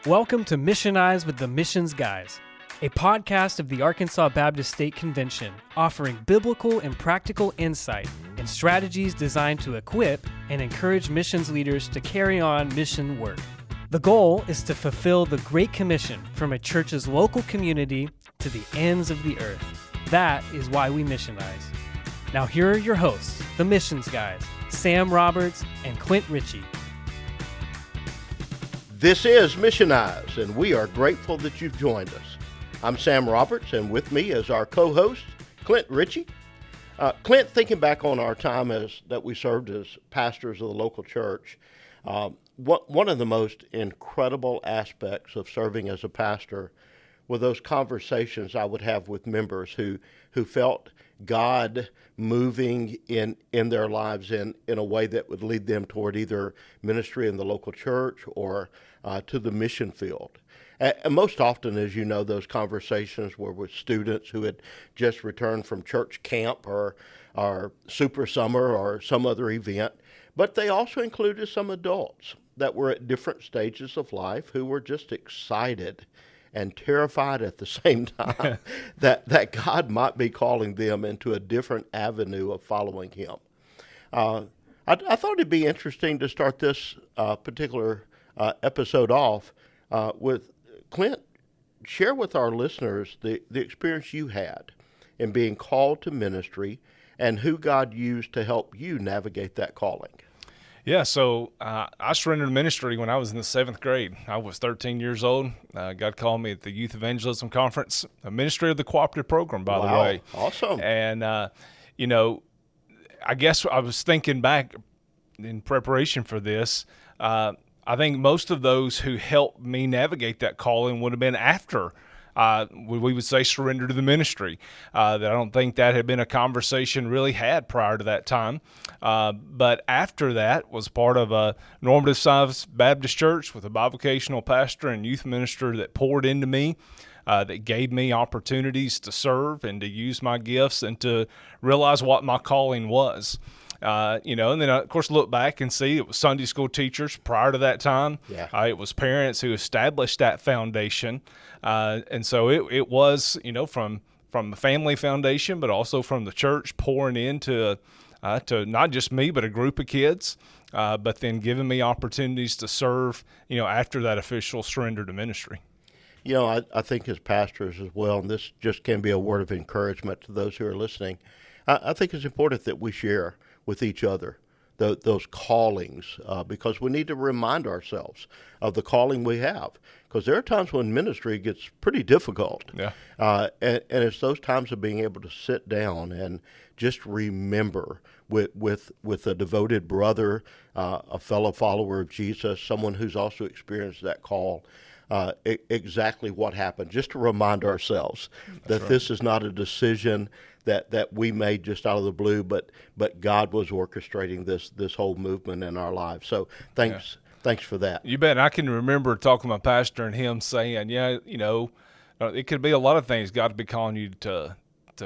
Welcome to Missionize with the Missions Guys, a podcast of the Arkansas Baptist State Convention offering biblical and practical insight and strategies designed to equip and encourage missions leaders to carry on mission work. The goal is to fulfill the Great Commission from a church's local community to the ends of the earth. That is why we missionize. Now here are your hosts, the Missions Guys, Sam Roberts and Clint Ritchie. This is Missionize, and we are grateful that you've joined us. I'm Sam Roberts, and with me is our co-host, Clint Ritchie. Clint, thinking back on our time that we served as pastors of the local church, one of the most incredible aspects of serving as a pastor were those conversations I would have with members who felt God moving in their lives in a way that would lead them toward either ministry in the local church or to the mission field. And most often, as you know, those conversations were with students who had just returned from church camp or Super Summer or some other event. But they also included some adults that were at different stages of life who were just excited and terrified at the same time that God might be calling them into a different avenue of following Him. I thought it'd be interesting to start this particular episode off with Clint. Share with our listeners the experience you had in being called to ministry and who God used to help you navigate that calling. Yeah, so I surrendered to ministry when I was in the 7th grade. I was 13 years old. God called me at the Youth Evangelism Conference, a ministry of the cooperative program, by the way. Awesome. And, I guess I was thinking back in preparation for this. I think most of those who helped me navigate that calling would have been after we would say surrender to the ministry. That I don't think that had been a conversation really had prior to that time. But after that was part of a normative sized Baptist church with a bivocational pastor and youth minister that poured into me, that gave me opportunities to serve and to use my gifts and to realize what my calling was. And then I, of course, look back and see it was Sunday school teachers prior to that time. Yeah. It was parents who established that foundation. And so it was, from the family foundation, but also from the church pouring into to not just me, but a group of kids, but then giving me opportunities to serve, after that official surrender to ministry. I think as pastors as well, and this just can be a word of encouragement to those who are listening, I think it's important that we share with each other those callings, because we need to remind ourselves of the calling we have, because there are times when ministry gets pretty difficult. Yeah. And it's those times of being able to sit down and just remember with a devoted brother, a fellow follower of Jesus, someone who's also experienced that call, exactly what happened, just to remind ourselves that this is not a decision that we made just out of the blue, but God was orchestrating this whole movement in our lives. So thanks for that. You bet. I can remember talking to my pastor and him saying, it could be a lot of things. God could be calling you to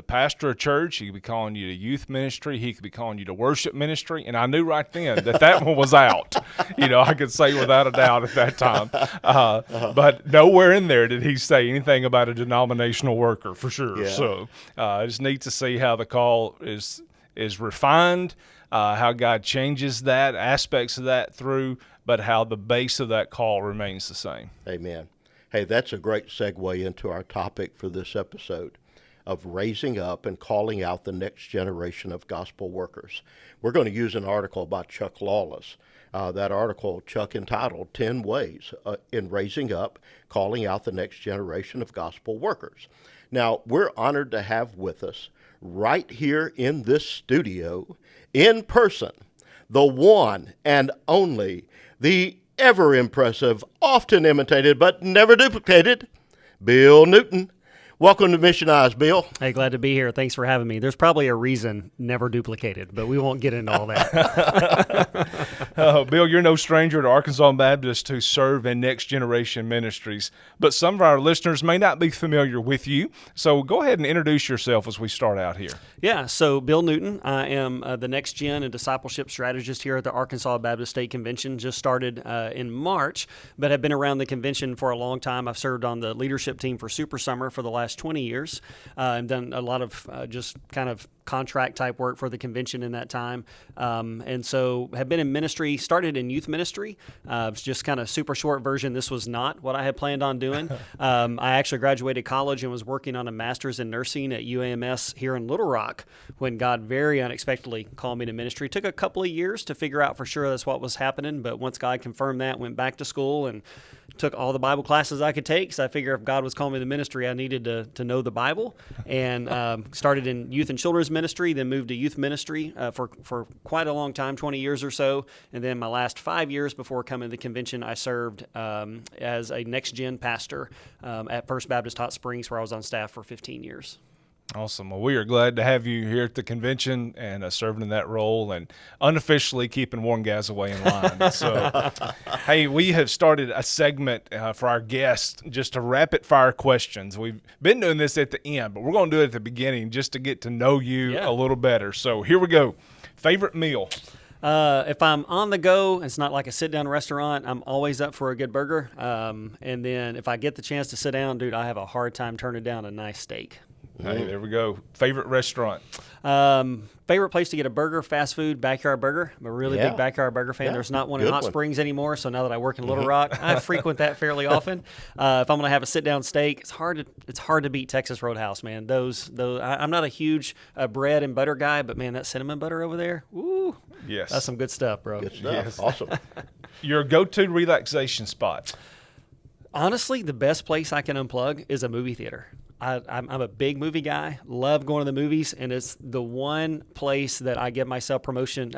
pastor a church. He could be calling you to youth ministry. He could be calling you to worship ministry. And I knew right then that one was out. I could say without a doubt at that time. But nowhere in there did he say anything about a denominational worker, for sure. Yeah. So it's neat to see how the call is refined, how God changes that, aspects of that through, but how the base of that call remains the same. Amen. Hey, that's a great segue into our topic for this episode of raising up and calling out the next generation of gospel workers. We're going to use an article by Chuck Lawless. That article, Chuck entitled 10 Ways in Raising Up, Calling Out the Next Generation of Gospel Workers. Now, we're honored to have with us right here in this studio, in person, the one and only, the ever impressive, often imitated but never duplicated, Bill Newton. Welcome to Mission Eyes, Bill. Hey, glad to be here. Thanks for having me. There's probably a reason never duplicated, but we won't get into all that. Bill, you're no stranger to Arkansas Baptists who serve in Next Generation Ministries, but some of our listeners may not be familiar with you. So go ahead and introduce yourself as we start out here. Yeah, so Bill Newton. I am the Next Gen and Discipleship Strategist here at the Arkansas Baptist State Convention. Just started in March, but have been around the convention for a long time. I've served on the leadership team for Super Summer for the last 20 years and done a lot of just kind of contract type work for the convention in that time. And so have been in ministry, started in youth ministry. It's just kind of super short version. This was not what I had planned on doing. I actually graduated college and was working on a master's in nursing at UAMS here in Little Rock when God very unexpectedly called me to ministry. It took a couple of years to figure out for sure that's what was happening. But once God confirmed that, went back to school and took all the Bible classes I could take. So I figured if God was calling me to ministry, I needed to know the Bible, and started in youth and children's ministry, then moved to youth ministry for quite a long time, 20 years or so. And then my last 5 years before coming to the convention, I served as a Next Gen pastor at First Baptist Hot Springs, where I was on staff for 15 years. Awesome. Well, we are glad to have you here at the convention and serving in that role and unofficially keeping one guys away in line. So, hey, we have started a segment for our guests, just a rapid fire questions. We've been doing this at the end, but we're going to do it at the beginning just to get to know you a little better. So here we go. Favorite meal? If I'm on the go, it's not like a sit-down restaurant, I'm always up for a good burger. And then if I get the chance to sit down, dude, I have a hard time turning down a nice steak. Hey, there we go. Favorite restaurant? Favorite place to get a burger, fast food, Backyard Burger. I'm a really big Backyard Burger fan. There's not one in Hot Springs anymore, so now that I work in Little Rock, I frequent that fairly often. If I'm going to have a sit-down steak, it's hard to beat Texas Roadhouse, man. I'm not a huge bread and butter guy, but man, that cinnamon butter over there, woo, yes, that's some good stuff, bro. Good stuff. Yes. Awesome. Your go-to relaxation spot? Honestly, the best place I can unplug is a movie theater. I'm a big movie guy, love going to the movies, and it's the one place that I give myself permission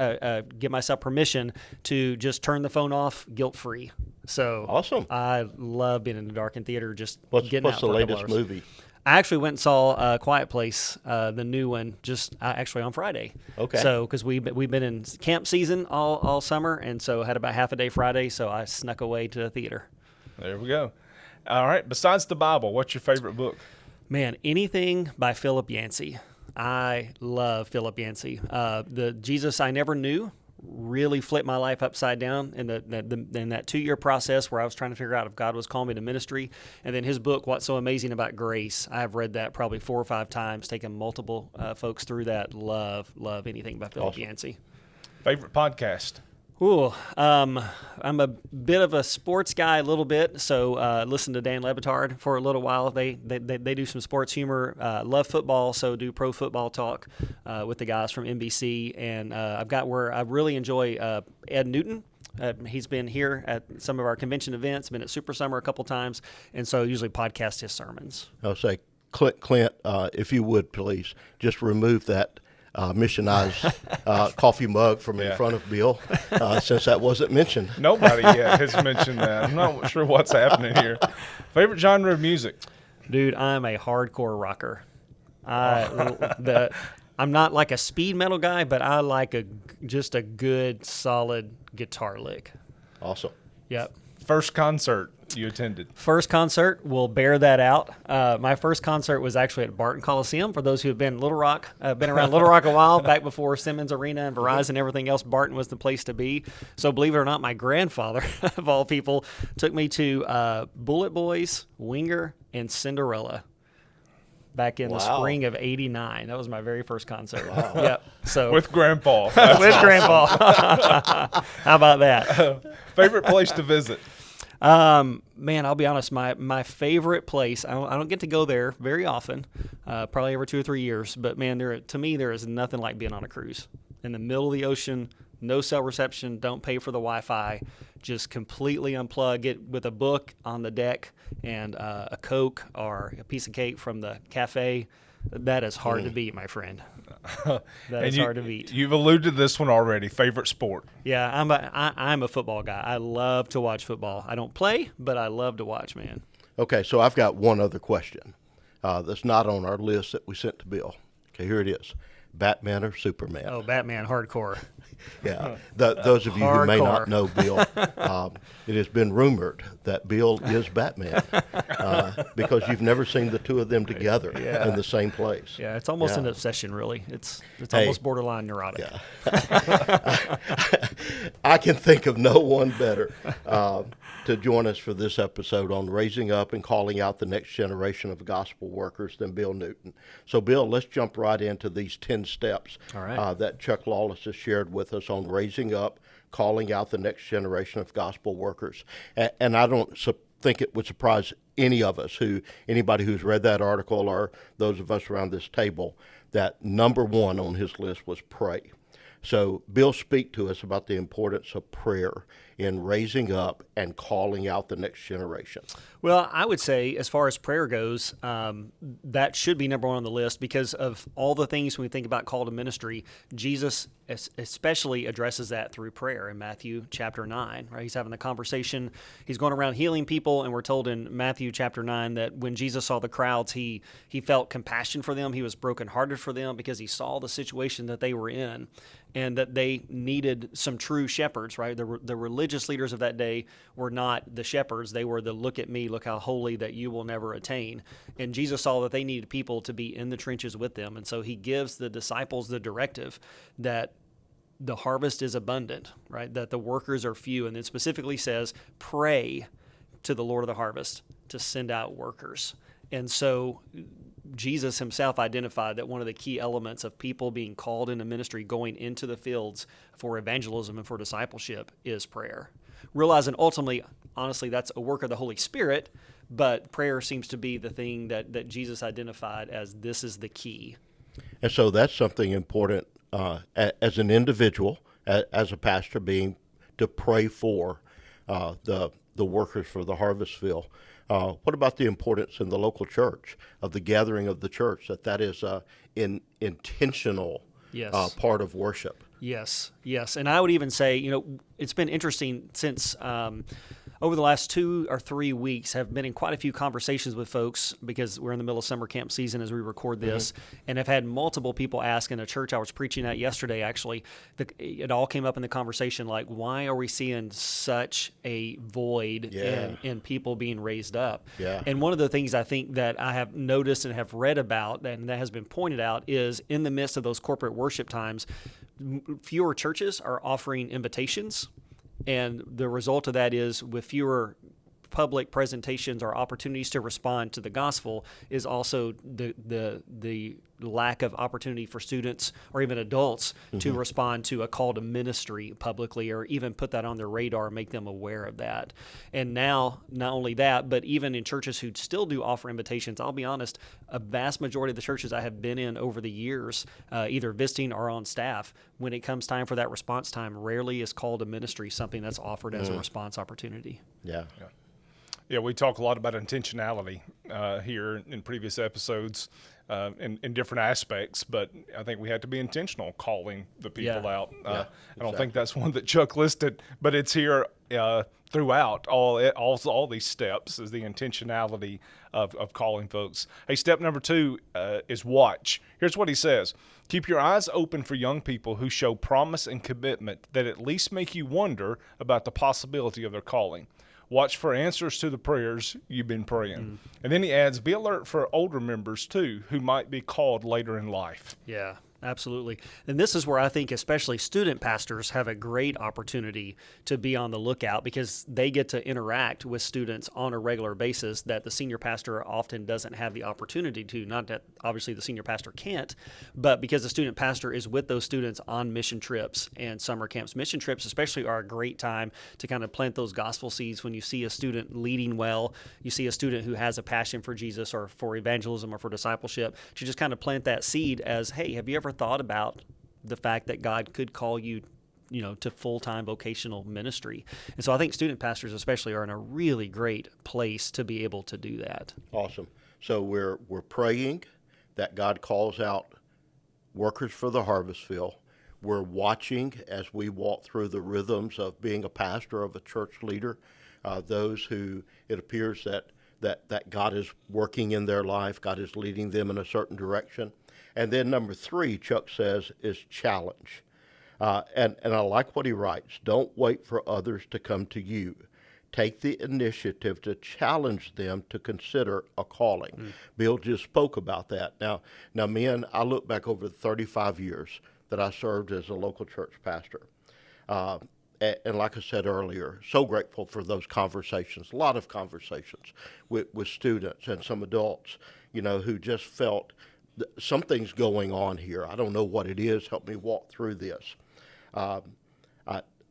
to just turn the phone off guilt-free. So awesome. I love being in the darkened theater, just getting what's out the for a couple latest hours. movie? I actually went and saw Quiet Place, the new one, actually on Friday. Okay. So because we've been in camp season all summer, and so had about half a day Friday, so I snuck away to the theater. There we go. All right. Besides the Bible, what's your favorite book? Man, anything by Philip Yancey. I love Philip Yancey. The Jesus I Never Knew really flipped my life upside down in that 2-year process where I was trying to figure out if God was calling me to ministry. And then his book, What's So Amazing About Grace, I've read that probably 4 or 5 times, taken multiple folks through that. Love anything by Philip Yancey. Favorite podcast? Ooh, I'm a bit of a sports guy a little bit, so listen to Dan Lebitard for a little while. They do some sports humor. Love football, so do pro football talk with the guys from NBC. And I've got where I really enjoy Ed Newton. He's been here at some of our convention events, been at Super Summer a couple times, and so I usually podcast his sermons. I'll say, Clint, if you would please just remove that Mission Eyes coffee mug from in front of Bill, since that wasn't mentioned. Nobody yet has mentioned that. I'm not sure what's happening here. Favorite genre of music? Dude, I'm a hardcore rocker. I'm not like a speed metal guy, but I like just a good, solid guitar lick. Awesome. Yep. First concert you attended? First concert, we'll bear that out. My first concert was actually at Barton Coliseum. For those who have been in Little Rock, been around Little Rock a while, back before Simmons Arena and Verizon and everything else, Barton was the place to be. So believe it or not, my grandfather, of all people, took me to Bullet Boys, Winger, and Cinderella back in the spring of '89. That was my very first concert. Wow. Yep. So with Grandpa. with Grandpa. How about that? Favorite place to visit? Man, I'll be honest. My favorite place. I don't get to go there very often. Probably every 2 or 3 years. But man, to me there is nothing like being on a cruise in the middle of the ocean. No cell reception. Don't pay for the Wi-Fi. Just completely unplug it with a book on the deck and a Coke or a piece of cake from the cafe. That is hard to beat, my friend. That is hard to beat. You've alluded to this one already. Favorite sport? Yeah, I'm a football guy. I love to watch football. I don't play, but I love to watch, man. Okay, so I've got one other question. that's not on our list that we sent to Bill. Okay, here it is. Batman or Superman? Oh, Batman, hardcore. Yeah. Those of you who may not Hardcore. know Bill, it has been rumored that Bill is Batman because you've never seen the two of them together in the same place. Yeah, it's almost Yeah. an obsession, really. It's Hey. almost borderline neurotic. Yeah. I can think of no one better to join us for this episode on raising up and calling out the next generation of gospel workers than Bill Newton. So, Bill, let's jump right into these 10 steps All right. that Chuck Lawless has shared with us on raising up, calling out the next generation of gospel workers. And I don't think it would surprise anybody who's read that article or those of us around this table, that number one on his list was pray. So, Bill, speak to us about the importance of prayer in raising up and calling out the next generation. Well, I would say, as far as prayer goes, that should be number one on the list because of all the things when we think about call to ministry. Jesus especially addresses that through prayer in Matthew chapter 9. Right? He's having the conversation. He's going around healing people, and we're told in Matthew chapter 9 that when Jesus saw the crowds, he felt compassion for them. He was brokenhearted for them because he saw the situation that they were in and that they needed some true shepherds, right? The religious leaders of that day were not the shepherds. They were the look at me, look how holy that you will never attain. And Jesus saw that they needed people to be in the trenches with them. And so he gives the disciples the directive that the harvest is abundant, right? That the workers are few. And then specifically says, pray to the Lord of the harvest to send out workers. And so Jesus himself identified that one of the key elements of people being called into ministry, going into the fields for evangelism and for discipleship, is prayer. Realizing ultimately, honestly, that's a work of the Holy Spirit, but prayer seems to be the thing that Jesus identified as this is the key. And so that's something important as an individual, as a pastor, being to pray for the workers for the harvest field. What about the importance in the local church of the gathering of the church, that is an intentional part of worship? Yes. And I would even say, it's been interesting since over the last 2 or 3 weeks, have been in quite a few conversations with folks because we're in the middle of summer camp season as we record this, and have had multiple people ask in a church I was preaching at yesterday, actually, it all came up in the conversation, like, why are we seeing such a void in people being raised up? Yeah. And one of the things I think that I have noticed and have read about, and that has been pointed out, is in the midst of those corporate worship times, fewer churches are offering invitations. And the result of that is, with fewer public presentations or opportunities to respond to the gospel, is also the lack of opportunity for students or even adults to respond to a call to ministry publicly, or even put that on their radar and make them aware of that. And now, not only that, but even in churches who still do offer invitations, I'll be honest, a vast majority of the churches I have been in over the years, either visiting or on staff, when it comes time for that response time, rarely is call to ministry something that's offered as a response opportunity. Yeah, we talk a lot about intentionality here in previous episodes in different aspects, but I think we have to be intentional calling the people out. I don't think that's one that Chuck listed, but it's here throughout all these steps, is the intentionality of calling folks. Hey, step number 2 is watch. Here's what he says. Keep your eyes open for young people who show promise and commitment that at least make you wonder about the possibility of their calling. Watch for answers to the prayers you've been praying. And then he adds, be alert for older members, too, who might be called later in life. Yeah, absolutely. And this is where I think especially student pastors have a great opportunity to be on the lookout, because they get to interact with students on a regular basis that the senior pastor often doesn't have the opportunity to. Not that obviously the senior pastor can't, but because the student pastor is with those students on mission trips and summer camps. Mission trips especially are a great time to kind of plant those gospel seeds. When you see a student leading well, you see a student who has a passion for Jesus or for evangelism or for discipleship, to just kind of plant that seed as, hey, have you ever thought about the fact that God could call you, to full-time vocational ministry? And so I think student pastors especially are in a really great place to be able to do that. Awesome. So we're praying that God calls out workers for the harvest field. We're watching as we walk through the rhythms of being a pastor, of a church leader, those who it appears that that God is working in their life, God is leading them in a certain direction. And then number 3, Chuck says, is challenge. And I like what he writes. Don't wait for others to come to you. Take the initiative to challenge them to consider a calling. Bill just spoke about that. Now, men, I look back over the 35 years that I served as a local church pastor. And like I said earlier, so grateful for those conversations, a lot of conversations with students and some adults, who just felt something's going on here. I don't know what it is. Help me walk through this.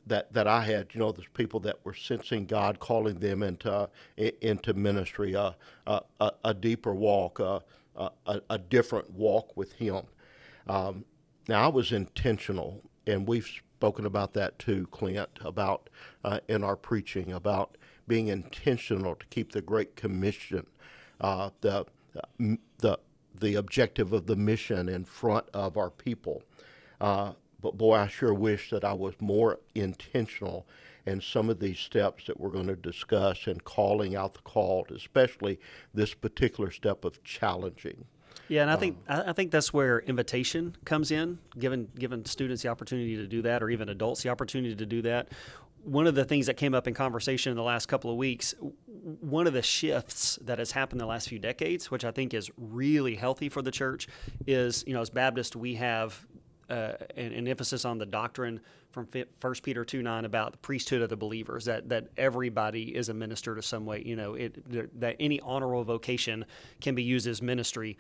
That I had, those people that were sensing God calling them into ministry, a deeper walk, a different walk with Him. Now, I was intentional, and we've spoken about that too, Clint, about in our preaching, about being intentional to keep the Great Commission, the objective of the mission in front of our people. But boy, I sure wish that I was more intentional in some of these steps that we're going to discuss and calling out the called, especially this particular step of challenging. Yeah, and I think that's where invitation comes in, giving students the opportunity to do that, or even adults the opportunity to do that. One of the things that came up in conversation in the last couple of weeks, one of the shifts that has happened in the last few decades, which I think is really healthy for the church, is, as Baptists, we have an emphasis on the doctrine from 1 Peter 2:9 about the priesthood of the believers, that everybody is a minister to some way, that any honorable vocation can be used as ministry,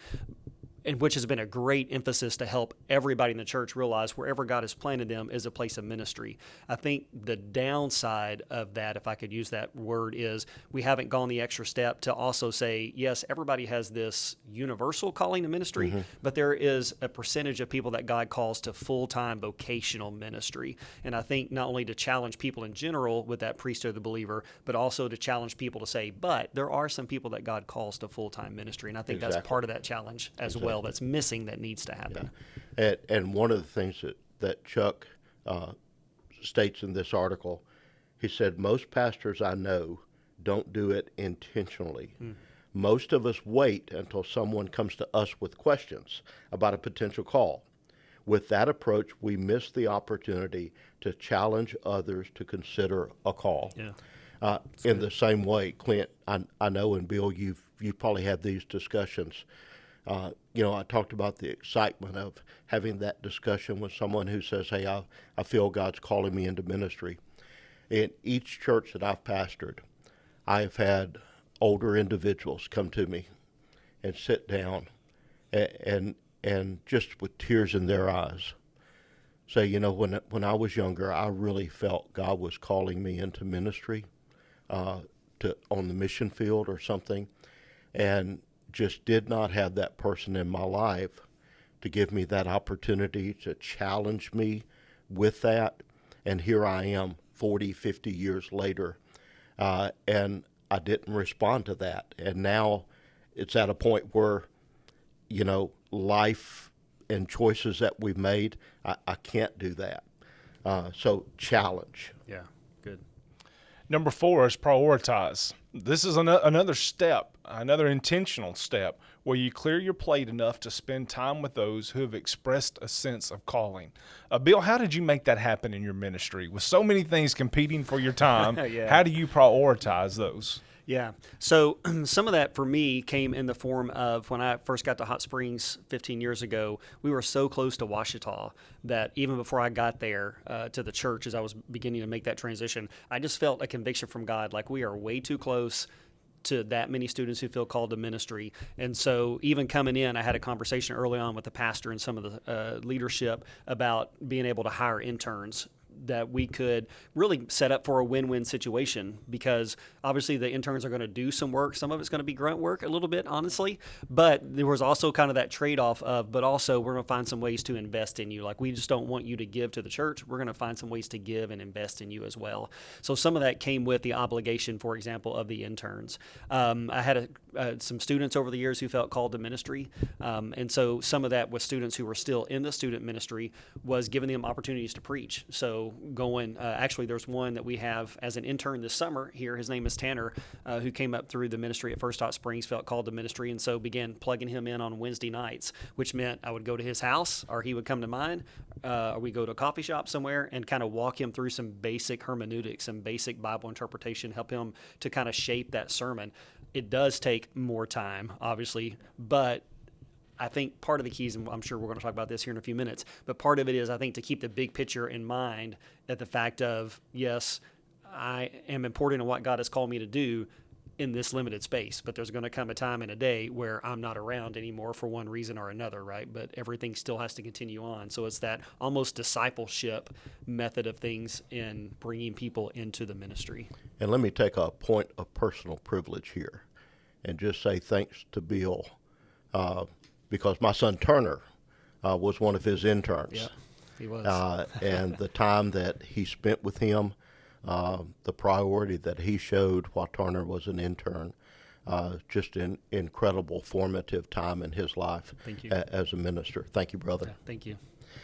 and which has been a great emphasis to help everybody in the church realize wherever God has planted them is a place of ministry. I think the downside of that, if I could use that word, is we haven't gone the extra step to also say, yes, everybody has this universal calling to ministry, but there is a percentage of people that God calls to full-time vocational ministry. And I think not only to challenge people in general with that priesthood of the believer, but also to challenge people to say, but there are some people that God calls to full-time ministry. And I think that's part of that challenge as well. That's missing, that needs to happen. Yeah. And one of the things that Chuck states in this article, he said, most pastors I know don't do it intentionally. Most of us wait until someone comes to us with questions about a potential call. With that approach, we miss the opportunity to challenge others to consider a call. Yeah. In the same way, Clint, I know, and Bill, you've probably had these discussions. I talked about the excitement of having that discussion with someone who says, hey, I feel God's calling me into ministry. In each church that I've pastored, I've had older individuals come to me and sit down and just with tears in their eyes say, when I was younger, I really felt God was calling me into ministry on the mission field or something, and just did not have that person in my life to give me that opportunity to challenge me with that. And here I am 40, 50 years later, and I didn't respond to that. And now it's at a point where, life and choices that we've made, I can't do that. So challenge. Yeah, good. Number 4 is prioritize. This is another step, another intentional step, where you clear your plate enough to spend time with those who have expressed a sense of calling. Bill, how did you make that happen in your ministry? With so many things competing for your time, Yeah. How do you prioritize those? Yeah. So some of that for me came in the form of when I first got to Hot Springs 15 years ago, we were so close to Ouachita that even before I got there to the church, as I was beginning to make that transition, I just felt a conviction from God, like we are way too close to that many students who feel called to ministry. And so even coming in, I had a conversation early on with the pastor and some of the leadership about being able to hire interns that we could really set up for a win-win situation, because obviously the interns are going to do some work. Some of it's going to be grunt work a little bit, honestly, but there was also kind of that trade-off of, but also we're going to find some ways to invest in you. Like, we just don't want you to give to the church. We're going to find some ways to give and invest in you as well. So some of that came with the obligation, for example, of the interns. I had some students over the years who felt called to ministry. And so some of that with students who were still in the student ministry was giving them opportunities to preach. So actually there's one that we have as an intern this summer here. His name is Tanner, who came up through the ministry at First Hot Springs, felt called to ministry, and so began plugging him in on Wednesday nights, which meant I would go to his house or he would come to mine, or we go to a coffee shop somewhere and kind of walk him through some basic hermeneutics, some basic Bible interpretation, help him to kind of shape that sermon. It does take more time, obviously, but I think part of the keys, and I'm sure we're going to talk about this here in a few minutes, but part of it is, I think, to keep the big picture in mind, at the fact of, yes, I am important in what God has called me to do in this limited space, but there's going to come a time in a day where I'm not around anymore for one reason or another, right? But everything still has to continue on. So it's that almost discipleship method of things in bringing people into the ministry. And let me take a point of personal privilege here and just say thanks to Bill, because my son Turner was one of his interns. Yeah, he was. And the time that he spent with him, the priority that he showed while Turner was an intern, just an incredible formative time in his life. Thank you. As a minister. Thank you, brother. Yeah, thank you.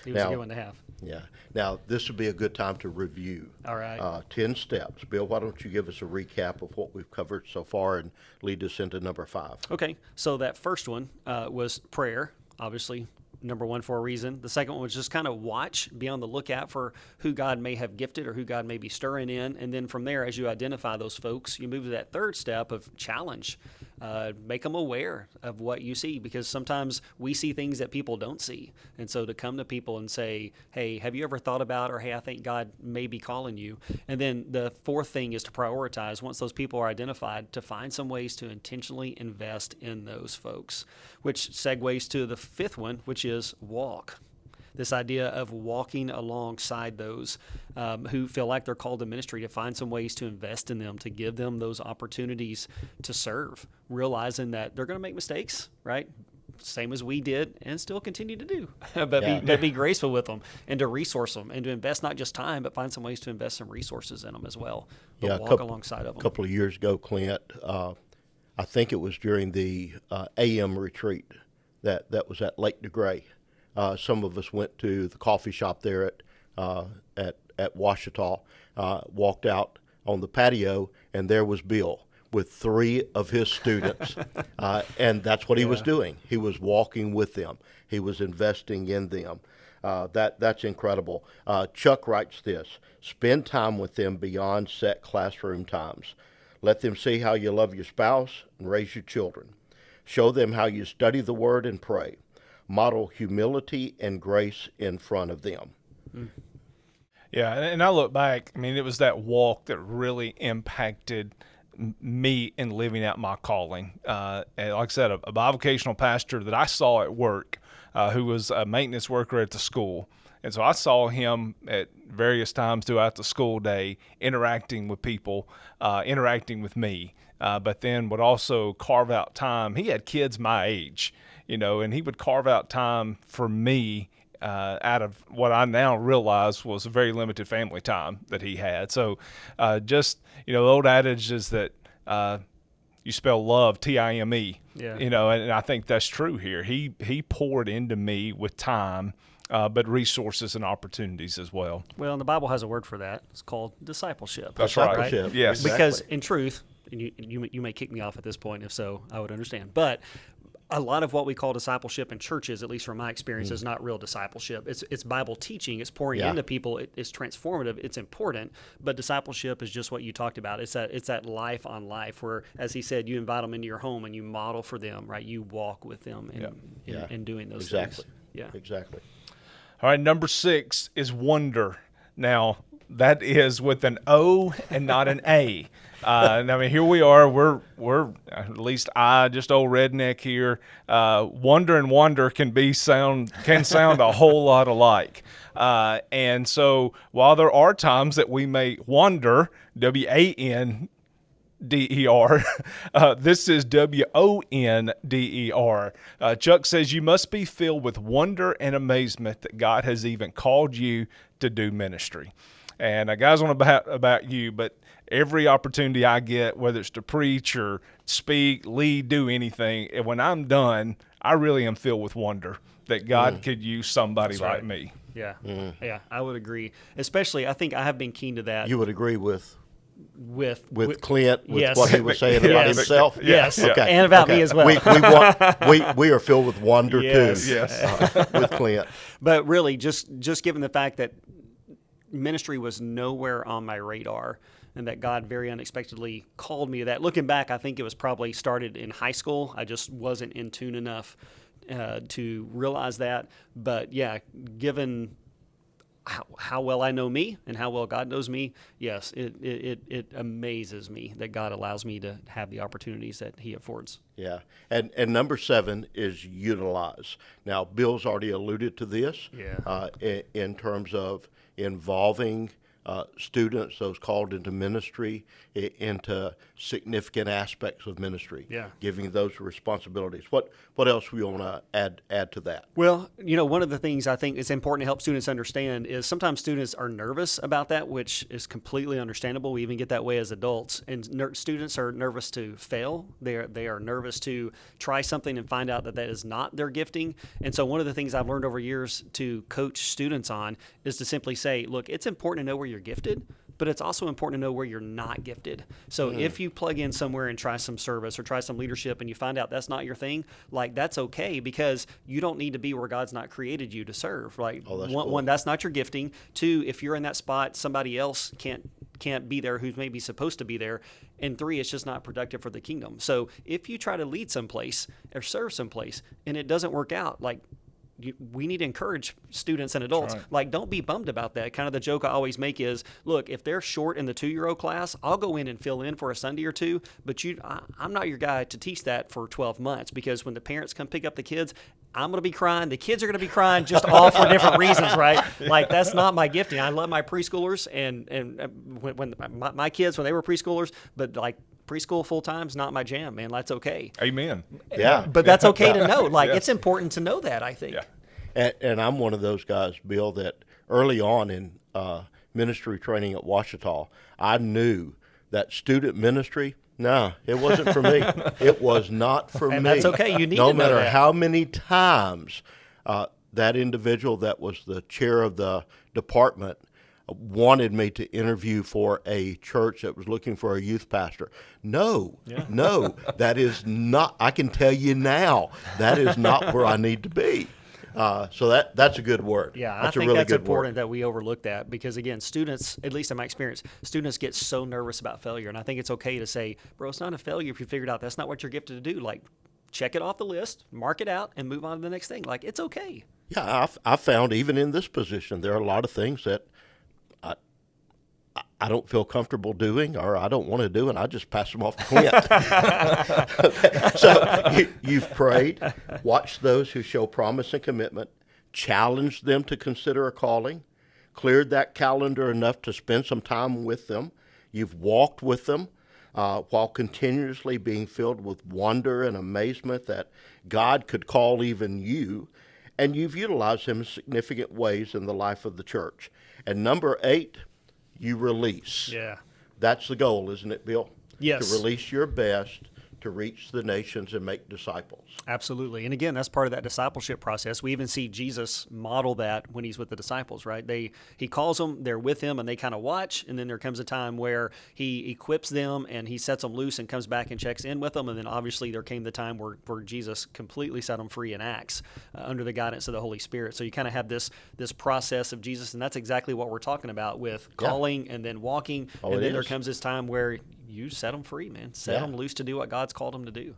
He was Now, a good one to have. Yeah. Now, this would be a good time to review. All right. 10 steps. Bill, why don't you give us a recap of what we've covered so far and lead us into number 5? Okay, so that first one was prayer, obviously. Number one for a reason. The second one was just kind of watch, be on the lookout for who God may have gifted or who God may be stirring in. And then from there, as you identify those folks, you move to that third step of challenge. Make them aware of what you see, because sometimes we see things that people don't see. And so to come to people and say, hey, have you ever thought about, or hey, I think God may be calling you. And then the fourth thing is to prioritize, once those people are identified, to find some ways to intentionally invest in those folks, which segues to the fifth one, which is walk. This idea of walking alongside those who feel like they're called to ministry, to find some ways to invest in them, to give them those opportunities to serve, realizing that they're going to make mistakes, right? Same as we did and still continue to do, but be graceful with them and to resource them and to invest not just time, but find some ways to invest some resources in them as well. But walk alongside of them. A couple of years ago, Clint, I think it was during the AM retreat that was at Lake DeGray. Some of us went to the coffee shop there at Ouachita, walked out on the patio, and there was Bill with 3 of his students. And that's what he was doing. He was walking with them. He was investing in them. That's incredible. Chuck writes this: spend time with them beyond set classroom times. Let them see how you love your spouse and raise your children. Show them how you study the Word and pray. Model humility and grace in front of them. Yeah, and I look back, I mean, it was that walk that really impacted me in living out my calling. And like I said, a bivocational pastor that I saw at work, who was a maintenance worker at the school. And so I saw him at various times throughout the school day interacting with people, interacting with me, but then would also carve out time. He had kids my age, and he would carve out time for me out of what I now realize was a very limited family time that he had. So the old adage is that you spell love Time. Yeah. And I think that's true here. He poured into me with time, but resources and opportunities as well. Well, and the Bible has a word for that. It's called discipleship. That's right. Discipleship. Yes. Exactly. Because in truth, and you may kick me off at this point, if so, I would understand. But a lot of what we call discipleship in churches, at least from my experience, is not real discipleship. It's Bible teaching. It's pouring into people. It's transformative. It's important. But discipleship is just what you talked about. It's that life on life where, as he said, you invite them into your home and you model for them, right? You walk with them in doing those things. Yeah. Exactly. All right, number 6 is wonder. Now, that is with an O and not an A. I mean, here we are. We're at least I, just old redneck here. Wonder and wonder can sound a whole lot alike. And so, while there are times that we may wonder, WANDER, this is WONDER. Chuck says you must be filled with wonder and amazement that God has even called you to do ministry. And guys, I don't know about you, but every opportunity I get, whether it's to preach or speak, lead, do anything, and when I'm done, I really am filled with wonder that God could use somebody like me. Yeah, yeah, I would agree. Especially, I think I have been keen to that. You would agree with with Clint, with yes. what he was saying about himself? Yes, Okay. and about me as well. We are filled with wonder Yes. too. Yes. With Clint. But really, just given the fact that ministry was nowhere on my radar, and that God very unexpectedly called me to that. Looking back, I think it was probably started in high school. I just wasn't in tune enough to realize that. But yeah, given how well I know me and how well God knows me, yes, it amazes me that God allows me to have the opportunities that He affords. Yeah, and number 7 is utilize. Now, Bill's already alluded to this. Yeah. In terms of involving students, those called into ministry, into significant aspects of ministry. Yeah. Giving those responsibilities. What else we want to add to that? Well, one of the things I think is important to help students understand is sometimes students are nervous about that, which is completely understandable. We even get that way as adults. And students are nervous to fail. They are nervous to try something and find out that is not their gifting. And so one of the things I've learned over years to coach students on is to simply say, look, it's important to know where you're gifted, but it's also important to know where you're not gifted. So if you plug in somewhere and try some service or try some leadership and you find out that's not your thing, like that's okay, because you don't need to be where God's not created you to serve. Like one, that's not your gifting. 2, if you're in that spot, somebody else can't be there who's maybe supposed to be there. And 3, it's just not productive for the kingdom. So if you try to lead someplace or serve someplace and it doesn't work out, like we need to encourage students and adults. Right. Like, don't be bummed about that. Kind of the joke I always make is, look, if they're short in the 2-year-old class, I'll go in and fill in for a Sunday or 2, but I'm not your guy to teach that for 12 months, because when the parents come pick up the kids, I'm going to be crying. The kids are going to be crying, just all for different reasons, right? Like, that's not my gifting. I love my preschoolers and when my kids, when they were preschoolers, but like, preschool full-time is not my jam, man. That's okay. Amen. Yeah. But that's okay to know. Like, Yeah. it's important to know that, I think. Yeah. And I'm one of those guys, Bill, that early on in ministry training at Ouachita, I knew that student ministry, no, it wasn't for me. It was not for me. And that's okay. You need no to know matter that. how many times that individual that was the chair of the department wanted me to interview for a church that was looking for a youth pastor. No, that is not, I can tell you now, that is not where I need to be. So that's a good word. Yeah, that's I think a really that's good important word. that we overlook that, because, again, students, at least in my experience, students get so nervous about failure. And I think it's okay to say, bro, it's not a failure if you figured out that's not what you're gifted to do. Like, check it off the list, mark it out, and move on to the next thing. Like, it's okay. Yeah, I found even in this position, there are a lot of things that I don't feel comfortable doing, or I don't want to do, and I just pass them off to Clint. So you've prayed, watched those who show promise and commitment, challenged them to consider a calling, cleared that calendar enough to spend some time with them. You've walked with them while continuously being filled with wonder and amazement that God could call even you, and you've utilized them in significant ways in the life of the church. And number 8, you release. Yeah. That's the goal, isn't it, Bill? Yes. To release your best to reach the nations and make disciples. Absolutely. And again, that's part of that discipleship process. We even see Jesus model that when he's with the disciples, right? He calls them, they're with him, and they kind of watch, and then there comes a time where he equips them and he sets them loose and comes back and checks in with them. And then obviously there came the time where Jesus completely set them free in Acts under the guidance of the Holy Spirit. So you kind of have this process of Jesus, and that's exactly what we're talking about with calling and then walking. And then there comes this time where you set them free, man. Set them loose to do what God's called them to do.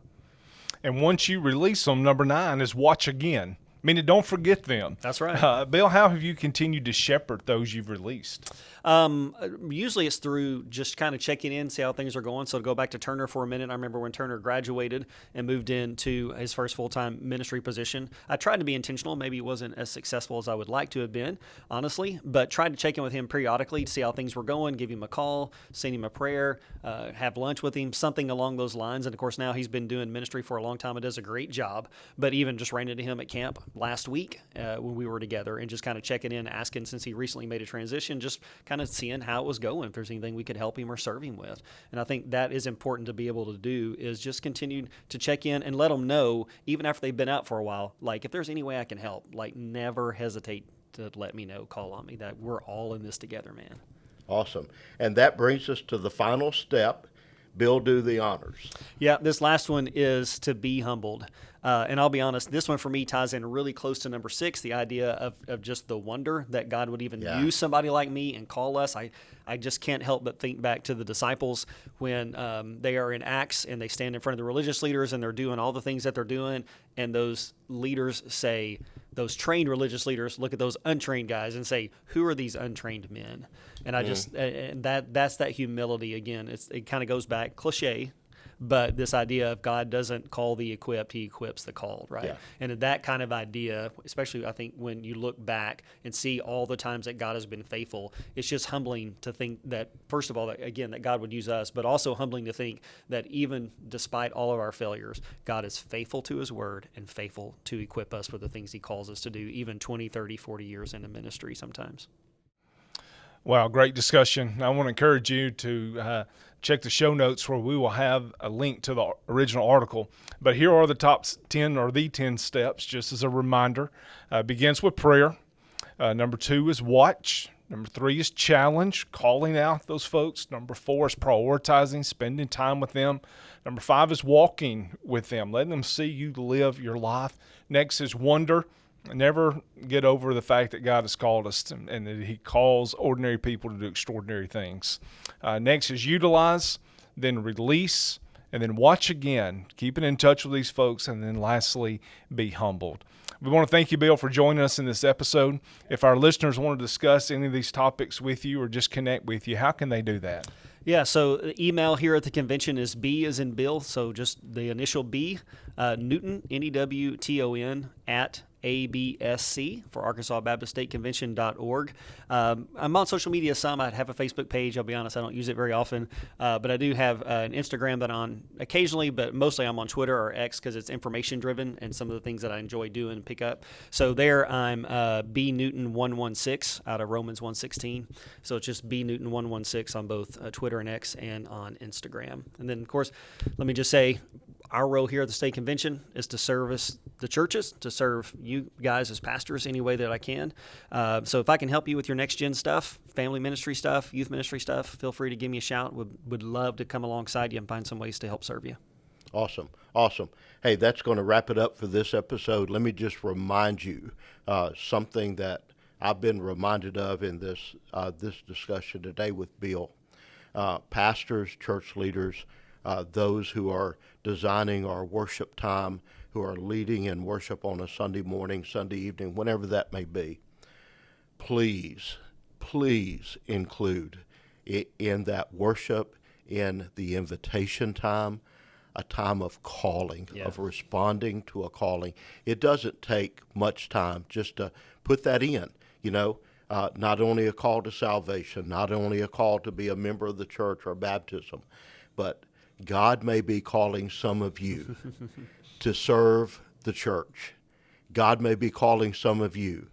And once you release them, number 9 is watch again. Meaning, don't forget them. That's right. Bill, how have you continued to shepherd those you've released? Usually it's through just kind of checking in, see how things are going. So to go back to Turner for a minute, I remember when Turner graduated and moved into his first full-time ministry position. I tried to be intentional. Maybe it wasn't as successful as I would like to have been, honestly, but tried to check in with him periodically to see how things were going, give him a call, send him a prayer, have lunch with him, something along those lines. And of course, now he's been doing ministry for a long time and does a great job. But even just ran into him at camp last week when we were together and just kind of checking in, asking since he recently made a transition, just kind of seeing how it was going, if there's anything we could help him or serve him with. And I think that is important to be able to do, is just continue to check in and let them know, even after they've been out for a while, like if there's any way I can help, like never hesitate to let me know, call on me, that we're all in this together, man. Awesome. And that brings us to the final step. Bill, do the honors. Yeah, this last one is to be humbled. And I'll be honest, this one for me ties in really close to number 6, the idea of just the wonder that God would even use somebody like me and call us. I just can't help but think back to the disciples when they are in Acts and they stand in front of the religious leaders and they're doing all the things that they're doing, and those leaders say, those trained religious leaders look at those untrained guys and say, who are these untrained men? And I just, and that's that humility again. It kind of goes back, cliche, but this idea of God doesn't call the equipped, he equips the called, right? Yeah. And that kind of idea, especially I think when you look back and see all the times that God has been faithful, it's just humbling to think that, first of all, that God would use us, but also humbling to think that even despite all of our failures, God is faithful to his word and faithful to equip us for the things he calls us to do, even 20, 30, 40 years into ministry sometimes. Wow, great discussion. I want to encourage you to check the show notes where we will have a link to the original article. But here are the top 10 or the 10 steps, just as a reminder. Begins with prayer. Number 2 is watch. Number 3 is challenge, calling out those folks. Number 4 is prioritizing, spending time with them. Number 5 is walking with them, letting them see you live your life. Next is wonder. Never get over the fact that God has called us and that he calls ordinary people to do extraordinary things. Next is utilize, then release, and then watch again, keeping in touch with these folks, and then lastly, be humbled. We want to thank you, Bill, for joining us in this episode. If our listeners want to discuss any of these topics with you or just connect with you, how can they do that? Yeah, so the email here at the convention is B as in Bill, so just the initial B, Newton, Newton, at ABSC for Arkansas Baptist State Convention.org. I'm on social media some. I have a Facebook page. I'll be honest, I don't use it very often, but I do have an Instagram that I'm on occasionally, but mostly I'm on Twitter or X because it's information driven and some of the things that I enjoy doing and pick up. So there I'm bnewton116 out of Romans 1:16. So it's just bnewton116 on both Twitter and X and on Instagram. And then, of course, let me just say, our role here at the state convention is to service the churches, to serve you guys as pastors any way that I can. So if I can help you with your next gen stuff, family ministry stuff, youth ministry stuff, feel free to give me a shout. Would love to come alongside you and find some ways to help serve you. Awesome. Hey, that's going to wrap it up for this episode. Let me just remind you something that I've been reminded of in this discussion today with Bill. Pastors, church leaders, those who are designing our worship time, who are leading in worship on a Sunday morning, Sunday evening, whenever that may be, please include in that worship, in the invitation time, a time of calling, of responding to a calling. It doesn't take much time just to put that in, not only a call to salvation, not only a call to be a member of the church or baptism, but God may be calling some of you to serve the church. God may be calling some of you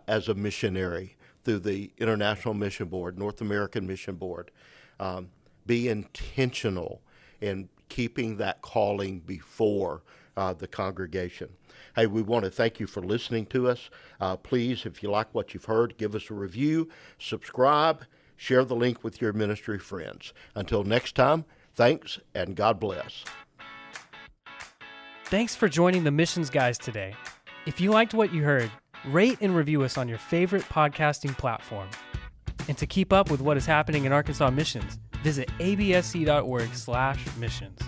as a missionary through the International Mission Board, North American Mission Board. Be intentional in keeping that calling before the congregation. Hey, we want to thank you for listening to us. Please, if you like what you've heard, give us a review, subscribe, share the link with your ministry friends. Until next time, thanks, and God bless. Thanks for joining the Missions Guys today. If you liked what you heard, rate and review us on your favorite podcasting platform. And to keep up with what is happening in Arkansas Missions, visit absc.org/missions.